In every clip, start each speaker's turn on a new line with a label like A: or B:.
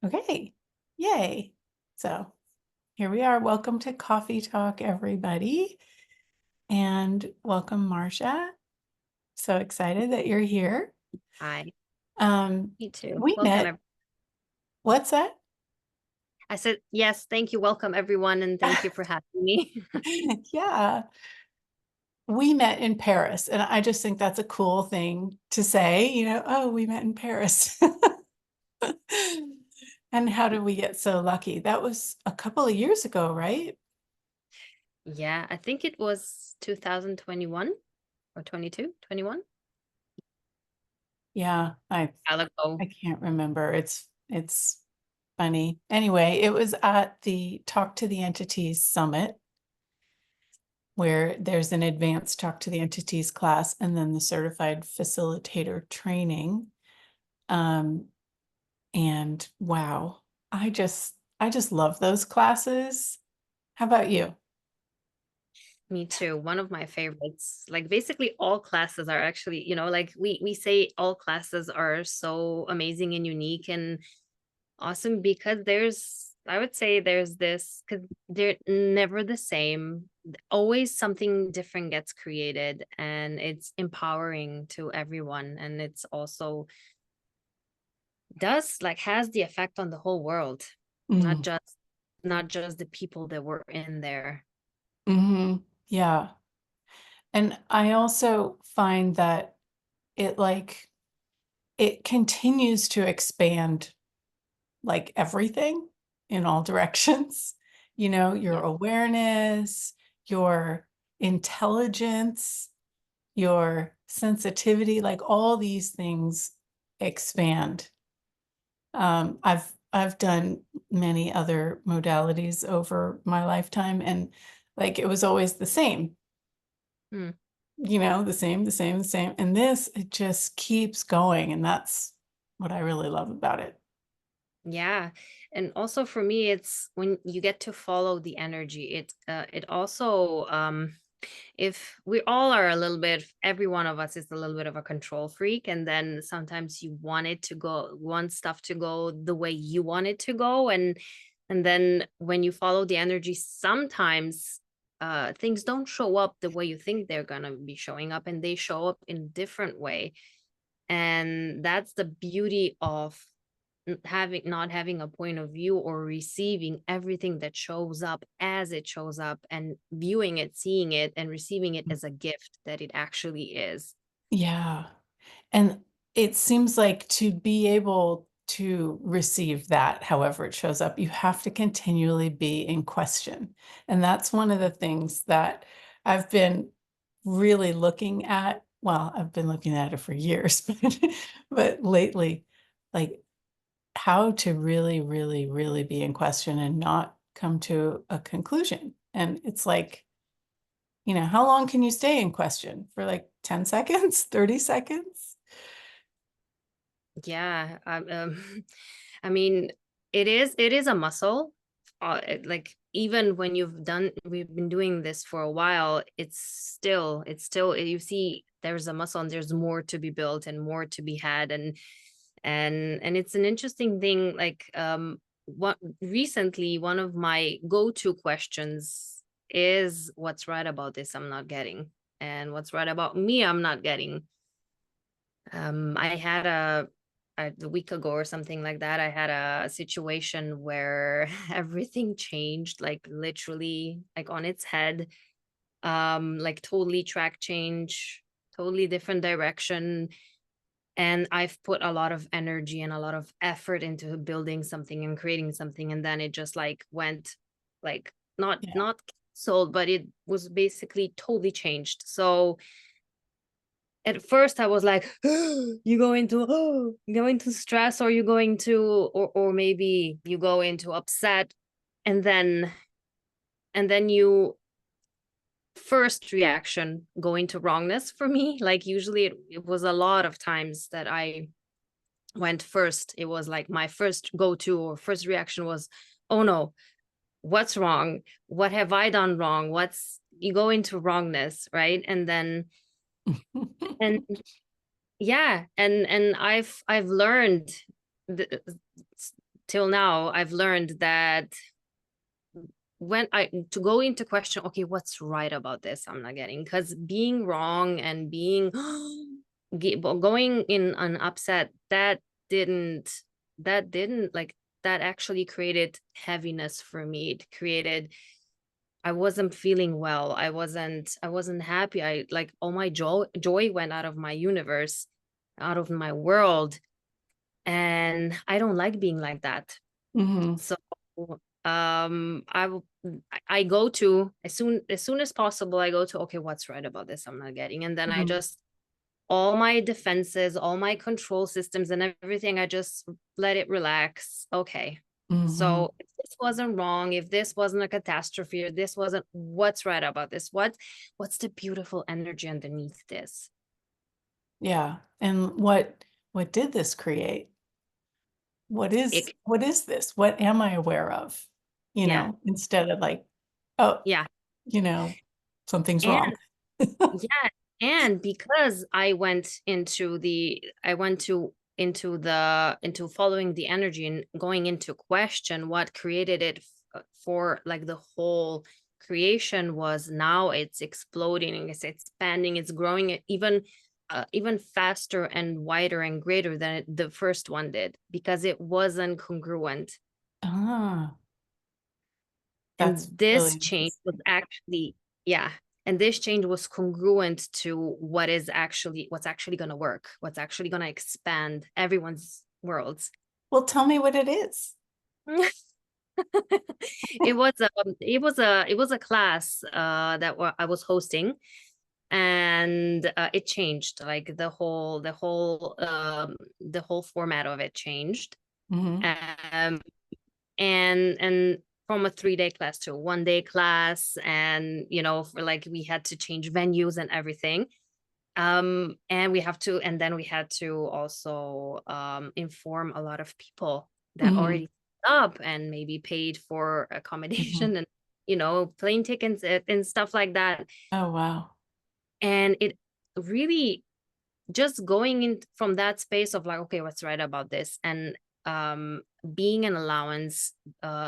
A: Okay, yay. So here we are. Welcome to Coffee Talk, everybody. And welcome, Marja. So excited that you're here.
B: Hi,
A: Um,
B: me too.
A: we
B: Welcome.
A: met, what's that?
B: I said, yes, thank you. Welcome, everyone. And thank you for having me.
A: Yeah, we met in Paris. And I just think that's a cool thing to say, oh, we met in Paris. And how did we get so lucky? That was a couple of years ago, right?
B: Yeah, I think it was 2021 or 22, 21.
A: Yeah,
B: While ago.
A: I can't remember. It's funny. Anyway, it was at the Talk to the Entities Summit where there's an advanced Talk to the Entities class and then the certified facilitator training. Um, and wow, I just love those classes. How about you?
B: Me too. One of my favorites. Like basically all classes are actually, like we say all classes are so amazing and unique and awesome because I would say there's this, because they're never the same. Always something different gets created and it's empowering to everyone. And it's also does like has the effect on the whole world, not
A: Mm,
B: just not just the people that were in there.
A: yeah. And I also find that it like it continues to expand like everything in all directions. Your
B: Yeah.
A: awareness, your intelligence, your sensitivity, like all these things expand. I've done many other modalities over my lifetime, and like it was always the same,
B: Hmm.
A: the same. And this, it just keeps going, and that's what I really love about it.
B: Yeah. And also for me, it's when you get to follow the energy, it also if we all are a little bit, every one of us is a little bit of a control freak, and then sometimes you want stuff to go the way you want it to go, and then when you follow the energy, sometimes things don't show up the way you think they're gonna be showing up, and they show up in a different way. And that's the beauty of having not having a point of view, or receiving everything that shows up as it shows up, and viewing it, seeing it, and receiving it as a gift that it actually is.
A: Yeah. And it seems like to be able to receive that, however it shows up, you have to continually be in question. And that's one of the things that I've been really looking at. Well, I've been looking at it for years, but lately, like how to really, really, really be in question and not come to a conclusion. And it's like, how long can you stay in question? For like 10 seconds, 30 seconds?
B: Yeah. I mean, it is a muscle. Like even when we've been doing this for a while, it's still you see there's a muscle and there's more to be built and more to be had. And it's an interesting thing. Like what recently one of my go-to questions is, what's right about this I'm not getting, and what's right about me I'm not getting. I had a week ago or something like that, I had a situation where everything changed, like literally like on its head. Like totally track change, totally different direction. And I've put a lot of energy and a lot of effort into building something and creating something, and then it just like went, like,
A: Yeah.
B: not sold, but it was basically totally changed. So at first I was like, you go into stress, or you going to, or maybe you go into upset, and then you first reaction go into wrongness for me. Like usually it was a lot of times that I went first. It was like my first go-to or first reaction was, oh no, what's wrong? What have I done wrong? What's You go into wrongness, right? And yeah, and I've learned th- till now I've learned that when I to go into question, okay, what's right about this? I'm not getting, because being wrong and being going in an upset, didn't didn't like that actually created heaviness for me. It created, I wasn't feeling well. I wasn't happy. I like all my joy went out of my universe, out of my world. And I don't like being like that.
A: Hmm.
B: So I go to, as soon as possible, I go to, okay, what's right about this? I'm not getting. And then I
A: Hmm.
B: just, all my defenses, all my control systems and everything, I just let it relax. Okay.
A: Hmm.
B: So if this wasn't wrong, if this wasn't a catastrophe, or this wasn't, what's right about this? What's the beautiful energy underneath this?
A: Yeah. And what did this create? What is
B: It,
A: what is this? What am I aware of?
B: yeah,
A: Instead of like, oh,
B: yeah.
A: you know, something's
B: And
A: wrong.
B: yeah, and because I went to into following the energy and going into question what created it, for like the whole creation, was now it's exploding, it's expanding, it's growing even faster and wider and greater than the first one did, because it wasn't congruent.
A: Ah, that's
B: And this
A: really
B: change was
A: interesting.
B: actually, yeah, and this change was congruent to what's actually going to work, what's actually going to expand everyone's worlds.
A: Well, tell me what it is.
B: It was a class that I was hosting, and it changed, like the whole format of it changed.
A: Hmm.
B: um and from a 3-day class to a 1-day class, and for like we had to change venues and everything. And then we had to also inform a lot of people that
A: Hmm.
B: already up and maybe paid for
A: Hmm.
B: accommodation and plane tickets and stuff like that.
A: Oh, wow.
B: And it really, just going in from that space of like, okay, what's right about this? And being an allowance,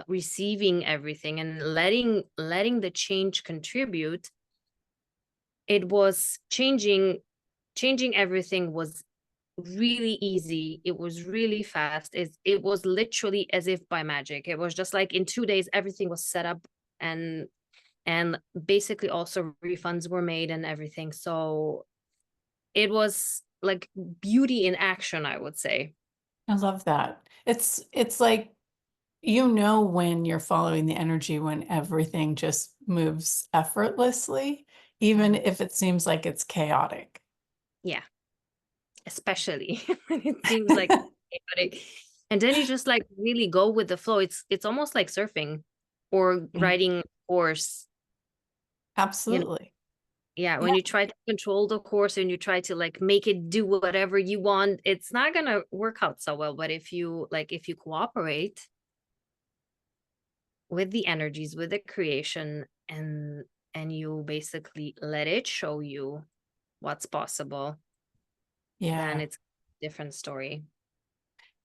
B: receiving everything and letting the change contribute. It was changing everything was really easy. It was really fast. It was literally as if by magic. It was just like in 2 days everything was set up, and and basically also refunds were made and everything. So it was like beauty in action, I would say.
A: I love that. It's like when you're following the energy when everything just moves effortlessly, even
B: Mhm.
A: if it seems like it's chaotic.
B: Yeah, especially when it seems like chaotic. And then you just like really go with the flow. It's almost like surfing or
A: Mhm.
B: riding a horse. You know,
A: Absolutely.
B: yeah,
A: Yeah.
B: when you try to control the course and you try to like make it do whatever you want, it's not gonna work out so well. But if you cooperate with the energies, with the creation, and you basically let it show you what's possible, then
A: Yeah.
B: it's a different story.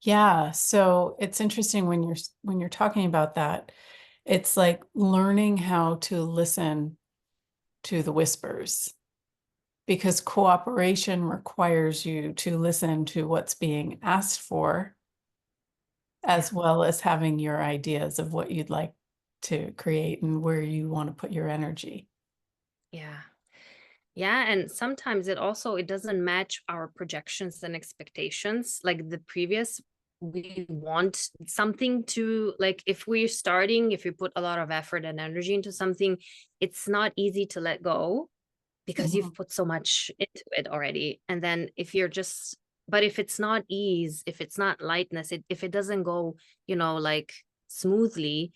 A: Yeah. So it's interesting when you're talking about that. It's like learning how to listen to the whispers because cooperation requires you to listen to what's being asked for,
B: Yeah.
A: as well as having your ideas of what you'd like to create and where you want to put your energy.
B: Yeah. Yeah, and sometimes it doesn't match our projections and expectations. Like the previous, we want something to, like, if we put a lot of effort and energy into something, it's not easy to let go because you've
A: Mhm.
B: put so much into it already. And then but if it's not ease, if it's not lightness, if it doesn't go, like smoothly,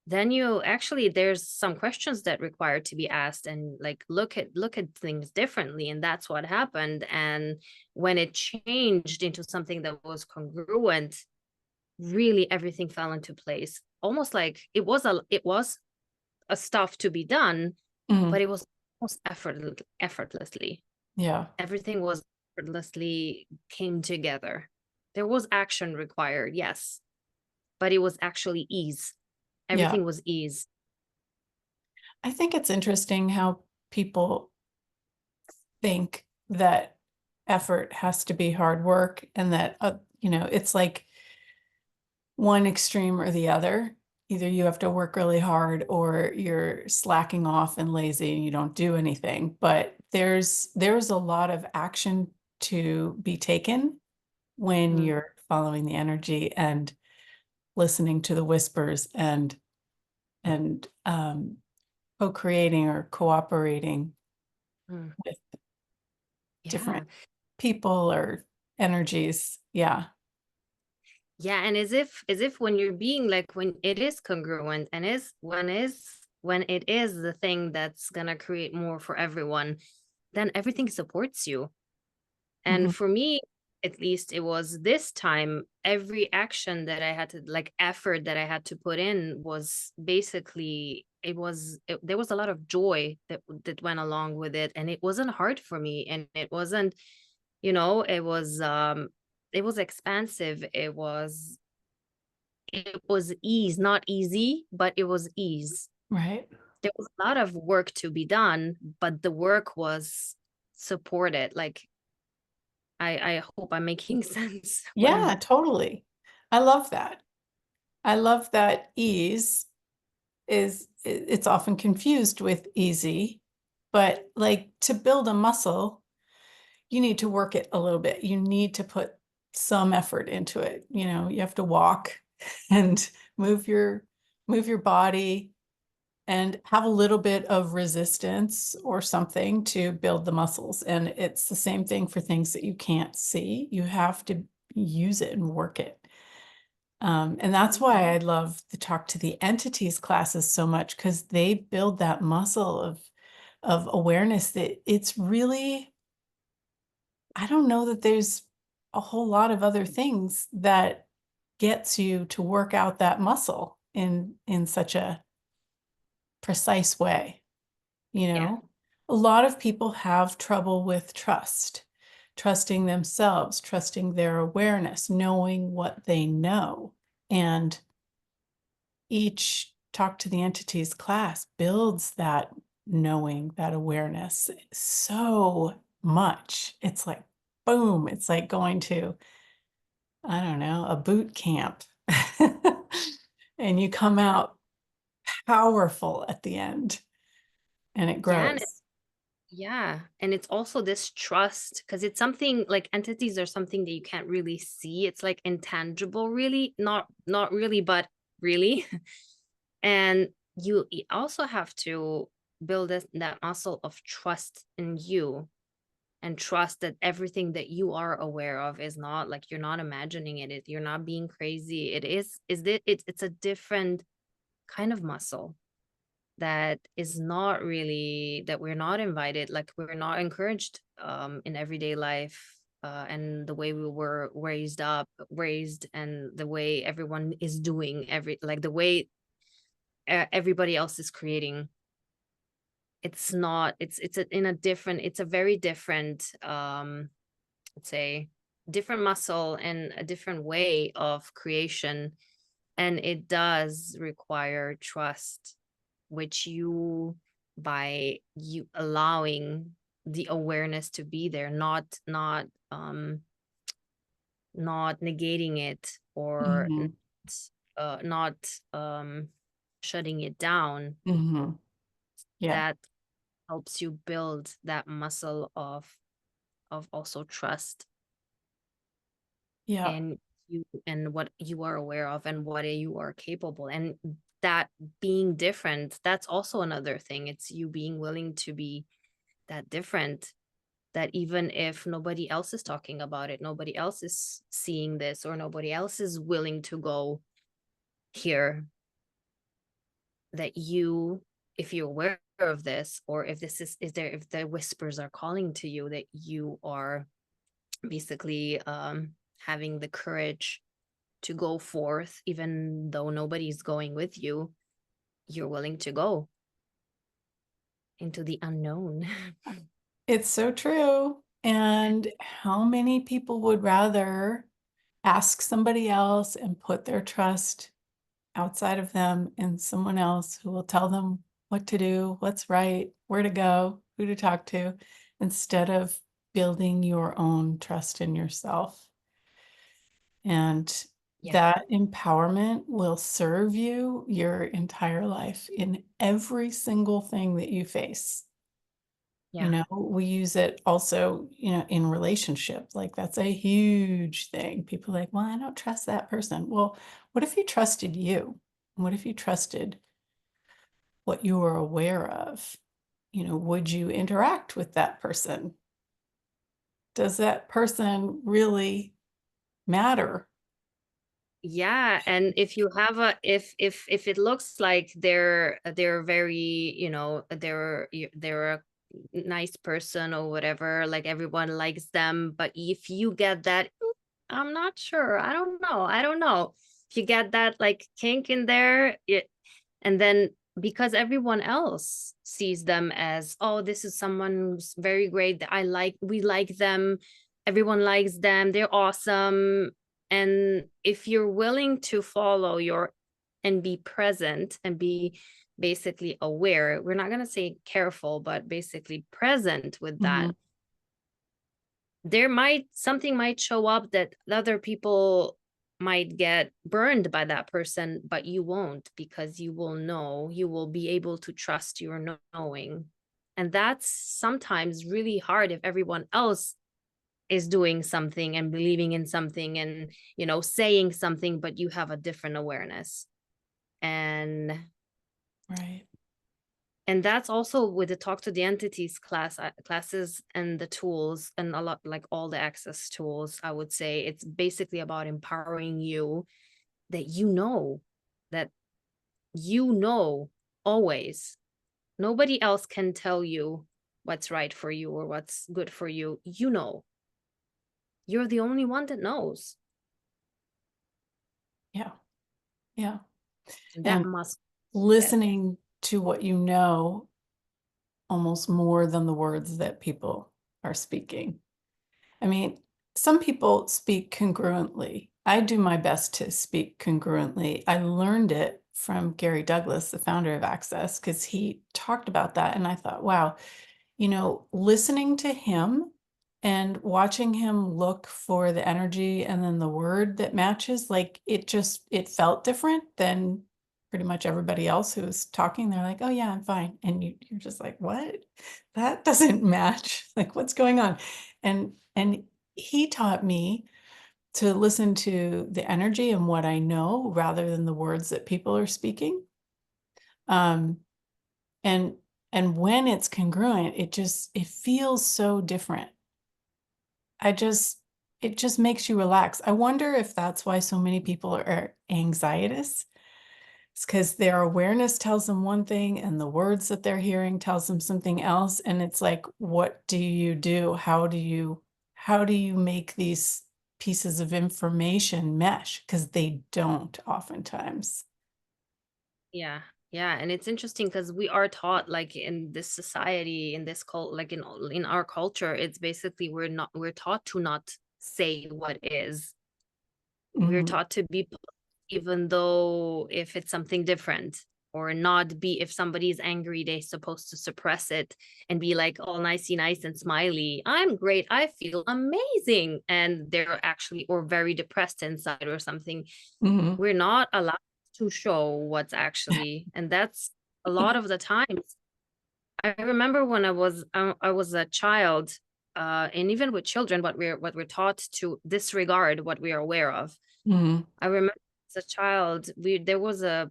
B: then you actually, there's some questions that require to be asked, and like look at things differently. And that's what happened. And when it changed into something that was congruent, really everything fell into place. Almost like it was a stuff to be done, but
A: Mhm.
B: it was almost effortlessly.
A: Yeah.
B: Everything was effortlessly came together. There was action required, yes. but it was actually ease.
A: Yeah.
B: Everything was ease.
A: I think it's interesting how people think that effort has to be hard work and that, it's like one extreme or the other. Either you have to work really hard or you're slacking off and lazy and you don't do anything. But there's a lot of action to be taken when
B: Mm,
A: you're following the energy and listening to the whispers and co-creating or cooperating
B: mm.
A: with different
B: Yeah.
A: people or energies. Yeah.
B: Yeah, and as if when you're being like, when it is congruent and when it is the thing that's gonna create more for everyone, then everything supports you. And
A: Mhm.
B: for me, at least, it was this time, every action that I had to, like, effort that I had to put in was basically, there was a lot of joy that went along with it, and it wasn't hard for me, and it wasn't, it was expansive. It was ease, not easy, but it was ease.
A: Right.
B: There was a lot of work to be done, but the work was supported. Like, I hope I'm making sense what I'm.
A: Yeah, totally. I love that. I love that ease it's often confused with easy, but like to build a muscle, you need to work it a little bit. You need to put some effort into it. You have to walk and move your move your body and have a little bit of resistance or something to build the muscles. And it's the same thing for things that you can't see. You have to use it and work it. And that's why I love the talk to the entities classes so much because they build that muscle of awareness that it's really, I don't know that there's a whole lot of other things that gets you to work out that muscle in such a precise way. You
B: Yeah.
A: know, a lot of people have trouble with trusting themselves, trusting their awareness, knowing what they know. And each Talk to the Entities class builds that knowing, that awareness so much. It's like, boom, it's like going to, I don't know, a boot camp. And you come out powerful at the end and it
B: Yeah.
A: grows.
B: Yeah. And it's also this trust, because it's something like, entities are something that you can't really see. It's like intangible, really. Not really, but really. And you also have to build that muscle of trust in you, and trust that everything that you are aware of is not like, you're not imagining you're not being crazy. It's a different kind of muscle that is not really, that we're not invited, like, we're not encouraged in everyday life, and the way we were raised, and the way everyone is doing, like the way everybody else is creating. It's not, it's a very different, let's say, different muscle and a different way of creation. And it does require trust, which you, by you allowing the awareness to be there, not negating it, or
A: Mhm.
B: not shutting it down.
A: Mhm. Yeah.
B: That helps you build that muscle of also trust
A: Yeah.
B: in you, and what you are aware of, and what you are capable. And that being different, that's also another thing. It's you being willing to be that different, that even if nobody else is talking about it, nobody else is seeing this, or nobody else is willing to go here, that you, if you're aware of this, or if this is there, if the whispers are calling to you, that you are basically having the courage to go forth, even though nobody's going with you. You're willing to go into the unknown.
A: It's so true. And how many people would rather ask somebody else and put their trust outside of them in someone else who will tell them what to do, what's right, where to go, who to talk to, instead of building your own trust in yourself. And
B: Yeah.
A: that empowerment will serve you your entire life in every single thing that you face. You
B: Yeah.
A: know, we use it also, in relationship. Like that's a huge thing. People are like, well, I don't trust that person. Well, what if you trusted you? What if you trusted what you were aware of? Would you interact with that person? Does that person really matter?
B: Yeah, and if you have a if it looks like they're very, you know, they're a nice person or whatever, like everyone likes them, but if you get that, I'm not sure, I don't know, if you get that like kink in there, and then because everyone else sees them as, oh, this is someone who's very great, that I like, we like them, everyone likes them, they're awesome. And if you're willing to follow your and be present and be basically aware, we're not going to say careful, but basically present with that,
A: Mhm.
B: there might something might show up that other people might get burned by that person, but you won't, because you will know, you will be able to trust your knowing. And that's sometimes really hard if everyone else is doing something and believing in something and, you know, saying something, but you have a different awareness. and
A: Right.
B: and that's also with the talk to the entities classes and the tools and a lot, like all the access tools, I would say it's basically about empowering you, that that you know always, nobody else can tell you what's right for you or what's good for you, you know, you're the only one that knows.
A: Yeah. Yeah.
B: And that
A: And
B: must get.
A: listening to what you know almost more than the words that people are speaking. I mean, some people speak congruently. I do my best to speak congruently. I learned it from Gary Douglas, the founder of Access, because he talked about that. And I thought, wow, listening to him and watching him look for the energy and then the word that matches, like it felt different than pretty much everybody else who was talking. They're like, oh yeah, I'm fine. And you're just like, what? That doesn't match. Like, what's going on? And he taught me to listen to the energy and what I know rather than the words that people are speaking. Um, and and when it's congruent, it feels so different. I just It just makes you relax. I wonder if that's why so many people are anxietous. It's because their awareness tells them one thing and the words that they're hearing tells them something else. And it's like, what do you do? How do you make these pieces of information mesh? Because they don't oftentimes.
B: Yeah, yeah, and it's interesting because we are taught, like in this society, in this cult, like in our culture, it's basically we're taught to not say what is. We're
A: Mhm.
B: taught to be even though if it's something different, or not be, if somebody's angry, they're supposed to suppress it and be like all nicey nice and smiley. I'm great. I feel amazing. And they're actually or very depressed inside or something.
A: Mhm.
B: We're not allowed to show what's actually, and that's a lot of the times. I remember when I was a child, and even with children, what we're taught to disregard what we are aware of.
A: Mhm.
B: I remember as a child, we there was a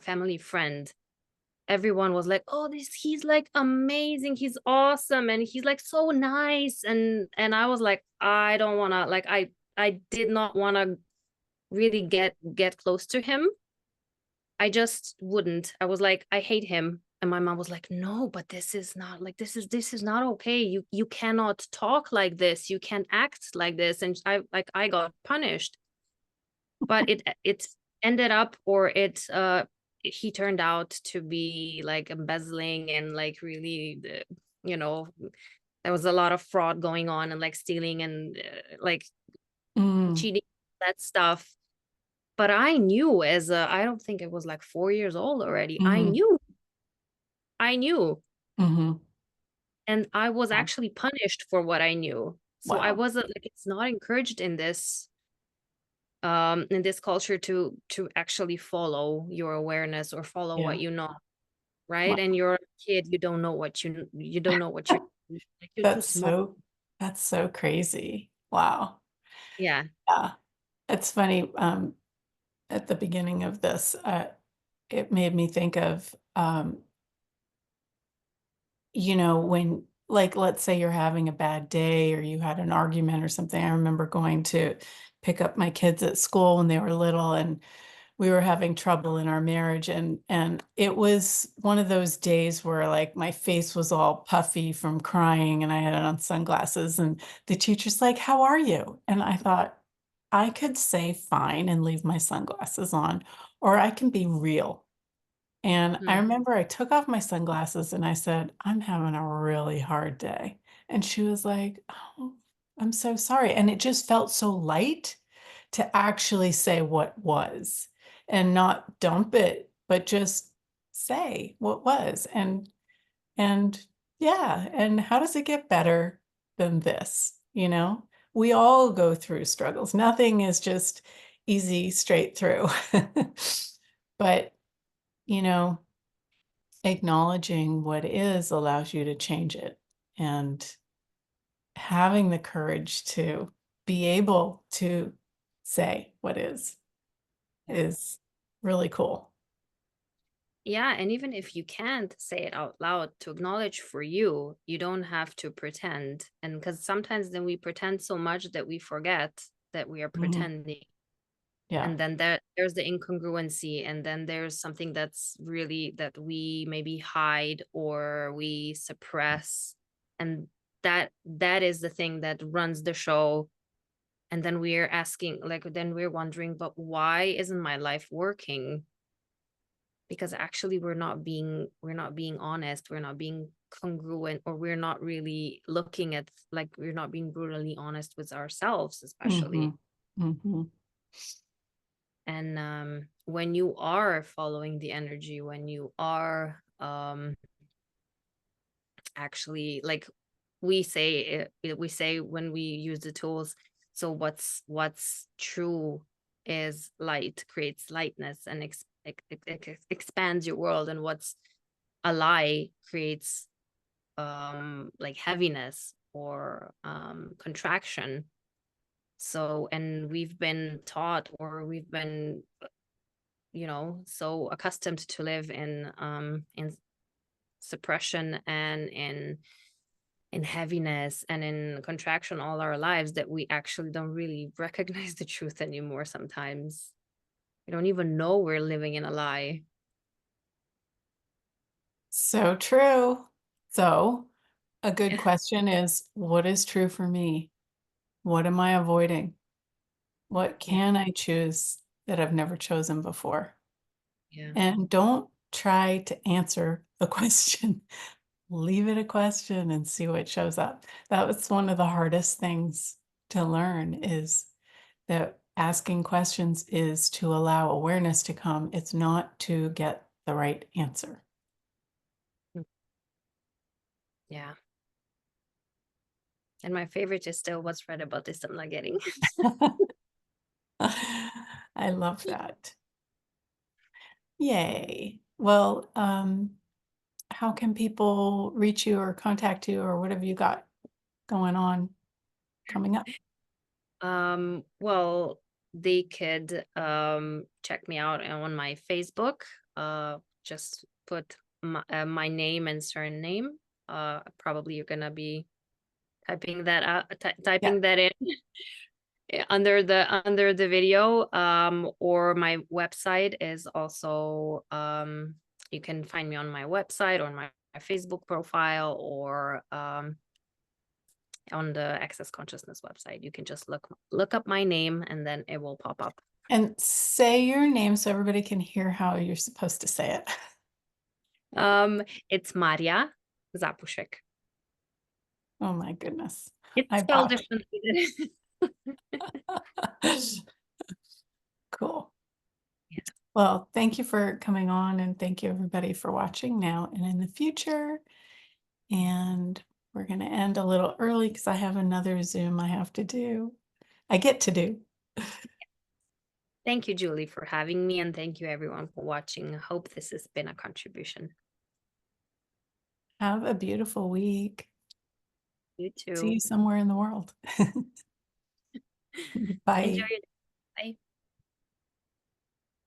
B: family friend. Everyone was like, "Oh, this he's like amazing, he's awesome, and he's like so nice." And I was like, I don't wanna, like I did not wanna really get close to him. I just wouldn't. I was like, I hate him. And my mom was like, no, but this is not like, this is not okay. You cannot talk like this. You can't act like this. And I got punished. But it ended up, or it he turned out to be like embezzling and like really you know, there was a lot of fraud going on and like stealing and like
A: Mm,
B: cheating, that stuff. But I knew I don't think it was like 4 years old already.
A: mhm,
B: I knew,
A: mhm.
B: and I was
A: Wow.
B: actually punished for what I knew. So I
A: Wow.
B: wasn't like, it's not encouraged in this culture to actually follow your awareness or follow
A: Yeah.
B: what you know, right?
A: Wow.
B: And you're a kid, you don't know you don't know what you're like, you're too
A: That's
B: small.
A: so crazy. Wow.
B: Yeah.
A: Yeah. It's funny, at the beginning of this, it made me think of, when, like, let's say you're having a bad day or you had an argument or something. I remember going to pick up my kids at school when they were little, and we were having trouble in our marriage, and it was one of those days where, like, my face was all puffy from crying and I had on sunglasses, and the teacher's like, "How are you?" And I thought, I could say fine and leave my sunglasses on, or I can be real. And I
B: Mhm.
A: remember I took off my sunglasses and I said, "I'm having a really hard day." And she was like, "Oh, I'm so sorry." And it just felt so light to actually say what was and not dump it, but just say what was. And yeah, and how does it get better than this, you know? We all go through struggles. Nothing is just easy straight through. But, you know, acknowledging what is allows you to change it, and having the courage to be able to say what
B: Yeah.
A: is really cool.
B: Yeah, and even if you can't say it out loud to acknowledge for you, you don't have to pretend. And because sometimes then we pretend so much that we forget that we are
A: Mhm.
B: pretending.
A: Yeah.
B: And then there's the incongruency, and then there's something that's really that we maybe hide or we suppress. And that is the thing that runs the show. And then we're asking, like, then we're wondering, but why isn't my life working? Because actually we're not being honest, we're not being congruent, or we're not really looking at, like, we're not being brutally honest with ourselves, especially.
A: Mhm. Mhm.
B: And when you are following the energy, when you are actually, like, we say when we use the tools, so what's true is light, creates lightness, and expands your world, and what's a lie creates like heaviness or contraction. So, and we've been taught, or we've been, so accustomed to live in suppression and in heaviness and in contraction all our lives, that we actually don't really recognize the truth anymore. Sometimes we don't even know we're living in a lie.
A: So true. So, a good question is, what is true for me? What am I avoiding? What
B: Yeah.
A: can I choose that I've never chosen before?
B: Yeah.
A: And don't try to answer the question. Leave it a question and see what shows up. That was one of the hardest things to learn, is that asking questions is to allow awareness to come. It's not to get the right answer.
B: Yeah. And my favorite is still, what's right about this I'm not getting.
A: I love that. Yay. Well, how can people reach you or contact you, or what have you got going on coming up?
B: Well, they could check me out on my Facebook. Just put my name and surname. Probably you're gonna be typing that out,
A: Yeah.
B: typing that in under the video. Or my website is also, you can find me on my website, or my Facebook profile, or on the Access Consciousness website. You can just look up my name, and then it will pop up.
A: And say your name so everybody can hear how you're supposed to say it.
B: It's Marja Zapušek.
A: Oh my goodness.
B: It's
A: I
B: spelled
A: bow.
B: differently.
A: Cool.
B: Yeah.
A: Well, thank you for coming on, and thank you everybody for watching now and in the future. And we're going to end a little early because I have another Zoom I have to do. I get to do.
B: Thank you, Julie, for having me, and thank you everyone for watching. I hope this has been a contribution.
A: Have a beautiful week.
B: You
A: See
B: too.
A: you somewhere in the world.
B: Enjoy
A: Bye.
B: your day. Bye.